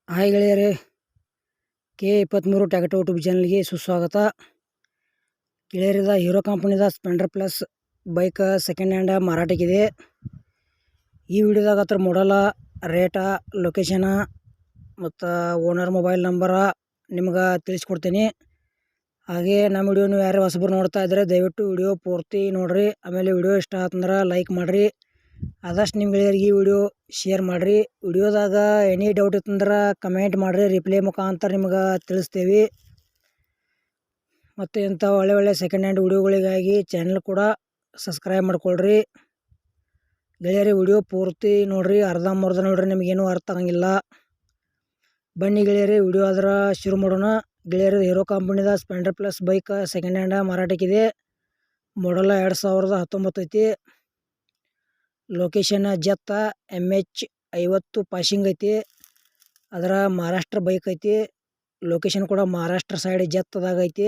Hi ಗೆಳೆಯರೇ, K23 tractor YouTube ಚಾನಲ್ಗೆ ಸುಸ್ವಾಗತ. ಗೆಳೆಯರಿದ ಹೀರೋ ಕಂಪನಿದ Splendor plus bike second hand ಮಾರಾಟಕ್ಕಿದೆ. ಈ ವಿಡಿಯೋದಾಗ ಹತ್ರ ಮಾಡಲ, ರೇಟ, ಲೊಕೇಶನ ಮತ್ತು ಓನರ್ ಮೊಬೈಲ್ ನಂಬರ ನಿಮ್ಗೆ ತಿಳಿಸ್ಕೊಡ್ತೀನಿ. ಹಾಗೆ ನಮ್ಮ ವಿಡಿಯೋ ನೀವು ಯಾರು ಹೊಸಬರು ನೋಡ್ತಾ ಇದ್ದರೆ ದಯವಿಟ್ಟು ವಿಡಿಯೋ ಪೂರ್ತಿ ನೋಡಿರಿ. ಆಮೇಲೆ ವಿಡಿಯೋ ಇಷ್ಟ ಆತಂದ್ರೆ ಲೈಕ್ ಮಾಡಿರಿ. ಆದಷ್ಟು ನಿಮ್ಮ ಗೆಳೆಯರಿಗೆ ಈ ವಿಡಿಯೋ ಶೇರ್ ಮಾಡಿರಿ. ವಿಡಿಯೋದಾಗ ಎನಿ ಡೌಟ್ ಇತ್ತಂದ್ರೆ ಕಮೆಂಟ್ ಮಾಡಿರಿ, ರಿಪ್ಲೈ ಮುಖಾಂತರ ನಿಮ್ಗೆ ತಿಳಿಸ್ತೇವೆ. ಮತ್ತು ಇಂಥ ಒಳ್ಳೆ ಸೆಕೆಂಡ್ ಹ್ಯಾಂಡ್ ವಿಡಿಯೋಗಳಿಗಾಗಿ ಚಾನಲ್ ಕೂಡ ಸಬ್ಸ್ಕ್ರೈಬ್ ಮಾಡ್ಕೊಳ್ರಿ. ಗೆಳೆಯರಿ ವಿಡಿಯೋ ಪೂರ್ತಿ ನೋಡಿರಿ, ಅರ್ಧಂಬರ್ಧ ನೋಡ್ರಿ, ನಿಮಗೇನು ಅರ್ಥ ಆಗಂಗಿಲ್ಲ. ಬನ್ನಿ ಗೆಳೆಯರಿ ವಿಡಿಯೋ ಆದ್ರೆ ಶುರು ಮಾಡೋಣ. ಗೆಳೆಯರಿ ಹೀರೋ ಕಂಪನಿದ Splendor plus bike second hand ಮಾರಾಟಕ್ಕಿದೆ. ಮಾಡಲ್ 2019 ಐತಿ. ಲೊಕೇಶನ್ ಜತ್ತ MH 50 ಪಾಸಿಂಗ್ ಐತಿ. ಅದರ ಮಹಾರಾಷ್ಟ್ರ ಬೈಕ್ ಐತಿ. ಲೊಕೇಶನ್ ಕೂಡ ಮಹಾರಾಷ್ಟ್ರ ಸೈಡ್ ಜತ್ತದಾಗ ಐತಿ.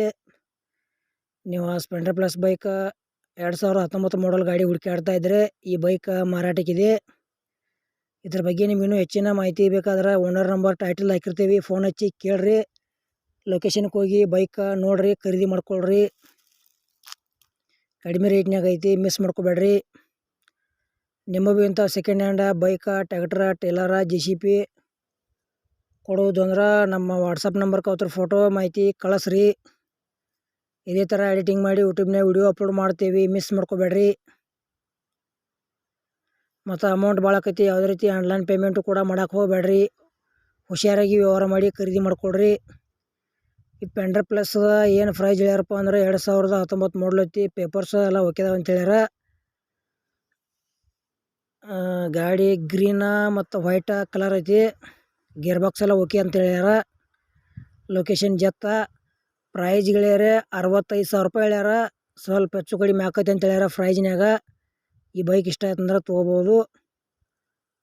ನೀವು ಸ್ಪ್ಲೆಂಡರ್ ಪ್ಲಸ್ ಬೈಕ್ 2019 ಮಾಡಲ್ ಗಾಡಿ ಹುಡುಕಾಡ್ತಾ ಇದ್ದರೆ ಈ ಬೈಕ್ ಮಾರಾಟಕ್ಕಿದೆ. ಇದ್ರ ಬಗ್ಗೆ ನಿಮ್ಗೆ ಇನ್ನೂ ಹೆಚ್ಚಿನ ಮಾಹಿತಿ ಬೇಕಾದ್ರೆ ಓನರ್ ನಂಬರ್ ಟೈಟಲ್ ಹಾಕಿರ್ತೀವಿ, ಫೋನ್ ಹಚ್ಚಿ ಕೇಳ್ರಿ. ಲೊಕೇಶನ್ಗೆ ಹೋಗಿ ಬೈಕ್ ನೋಡ್ರಿ, ಖರೀದಿ ಮಾಡ್ಕೊಳ್ರಿ. ಕಡಿಮೆ ರೇಟ್ನಾಗ ಐತಿ, ಮಿಸ್ ಮಾಡ್ಕೋಬೇಡ್ರಿ. ನಿಮಗೂ ಇಂಥ second hand bike, tractor, ಟೇಲರ, JCB ಕೊಡೋದು ಅಂದ್ರೆ ನಮ್ಮ ವಾಟ್ಸಪ್ ನಂಬರ್ಗೆ ಅವ್ರ ಫೋಟೋ ಮಾಹಿತಿ ಕಳಿಸ್ರಿ. ಇದೇ ಥರ ಎಡಿಟಿಂಗ್ ಮಾಡಿ ಯೂಟ್ಯೂಬ್ನಾಗ ವಿಡಿಯೋ ಅಪ್ಲೋಡ್ ಮಾಡ್ತೀವಿ, ಮಿಸ್ ಮಾಡ್ಕೋಬೇಡ್ರಿ. ಮತ್ತು ಅಮೌಂಟ್ ಭಾಳ ಆಕೈತಿ, ಯಾವುದೇ ರೀತಿ ಆನ್ಲೈನ್ ಪೇಮೆಂಟು ಕೂಡ ಮಾಡೋಕೆ ಹೋಗಬೇಡ್ರಿ. ಹುಷಾರಾಗಿ ವ್ಯವಹಾರ ಮಾಡಿ ಖರೀದಿ ಮಾಡ್ಕೊಳ್ರಿ. ಈ ಸ್ಪ್ಲೆಂಡರ್ ಪ್ಲಸ್ ಏನು ಪ್ರೈಸ್ ಹೇಳ್ಯಾರಪ್ಪ ಅಂದ್ರೆ 2019 ಮಾಡಲ್ ಐತಿ. ಪೇಪರ್ಸ್ ಎಲ್ಲ ಓಕೆದಾವ ಅಂತ ಹೇಳ್ಯಾರ. ಗಾಡಿ ಗ್ರೀನ ಮತ್ತು ವೈಟ್ ಕಲರ್ ಐತಿ. ಗೇರ್ ಬಾಕ್ಸ್ ಎಲ್ಲ ಓಕೆ ಅಂತ ಹೇಳ್ಯಾರ. ಲೊಕೇಶನ್ ಜತ್ತ. ಪ್ರೈಸ್ ಗೆಳೆಯರೆ 65,000 ರೂಪಾಯಿ ಹೇಳ್ಯಾರ. ಸ್ವಲ್ಪ ಹೆಚ್ಚು ಕಡಿಮೆ ಆಕೈತಿ ಅಂತ ಹೇಳ್ಯಾರ ಪ್ರೈಜ್ನಾಗ. ಈ ಬೈಕ್ ಇಷ್ಟ ಆಯ್ತಂದ್ರೆ ತೊಗೋಬೋದು.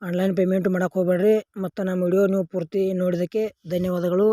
ಆನ್ಲೈನ್ ಪೇಮೆಂಟ್ ಮಾಡೋಕೆ ಹೋಗಬೇಡ್ರಿ. ಮತ್ತು ನಮ್ಮ ವಿಡಿಯೋ ನೀವು ಪೂರ್ತಿ ನೋಡಿದ್ದಕ್ಕೆ ಧನ್ಯವಾದಗಳು.